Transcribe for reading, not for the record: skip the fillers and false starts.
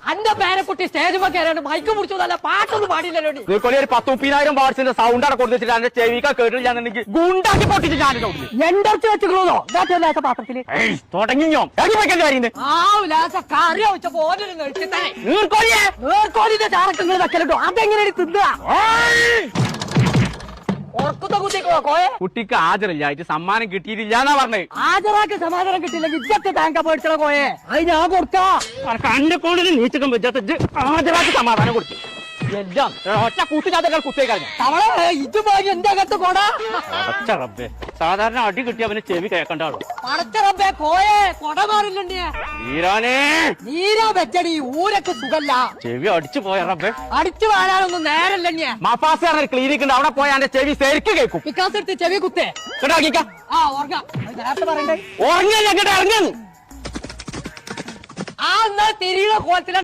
അന്റെ പേരക്കുട്ടി stage കയറാണ്ട് mic മുടിച്ചു നല്ല പാട്ടൊന്നും പാടില്ലല്ലോ. നീക്കൊള്ളി ഒരു 10,000 വാട്സിന്റെ സൗണ്ട് അവിടെ കൊടുത്തിട്ട് എന്റെ ചെവിക്ക കേട്ടില്ലാന്നുണ്ടെങ്കിൽ ഗുണ്ടാക്കി പൊട്ടിച്ച് ഞാനിടോ എണ്ടർച്ച് വെച്ചിട്ടുള്ളതോ ഇല്ലാത്ത പാത്രത്തില് തുടങ്ങിയോ കാര്യം കറി വെച്ചപ്പോ നീർക്കോലിന്റെ ചാറക്കങ്ങൾ വെക്കലോ അതെങ്ങനെ തിന്നുക ഉറക്കത്തെ കുത്തിക്കോ കോയെ കുട്ടിക്ക് ഹാജറില്ലായിട്ട് സമ്മാനം കിട്ടിയിട്ടില്ല എന്നാ പറഞ്ഞത്. ഹാജരാക്ക് സമാധാനം കിട്ടിയില്ലെങ്കിൽ ഇജ്ജത്തെ താങ്ക പോയിട്ടോ കോയെ അത് ഞാൻ കൊടുക്കാം കണ്ടെ കൊണ്ട് നീച്ചിട്ടും വെച്ചാൽ ഹാജരാക്കി സമാധാനം കൊടുത്തു എല്ലാം ഒറ്റ കൂട്ടിച്ചാത്തക്കാൾ കുത്തിയെ കഴിഞ്ഞു തവളെ ഇത് പോയി എന്റെ അകത്ത് കൊടാ അടച്ച റബ്ബേ സാധാരണ അടി കിട്ടി അവന് ചെവി കേൾക്കണ്ടാളൂ പടച്ച റബ്ബേ കോയെ കൊട മാറില്ലേ നീരാ വെച്ചടി ഊരക്ക് സുഖല്ല ചെവി അടിച്ചു പോയ റബ്ബേ അടിച്ചു വാരാനൊന്നും നേരല്ലേ മഫാസ് പറഞ്ഞ ക്ലിനിക് ഉണ്ട് അവിടെ പോയാൽ എന്റെ ചെവി ശരിക്ക് കേൾക്കും വികാസ് എടുത്ത് ചെവി കുത്തേ ആ ഓർഗ നേരത്തെ പറയണ്ടേ ഉറങ്ങിയ ഇറങ്ങുന്നു ആ എന്നാ തിരിയുടെ കോലത്തില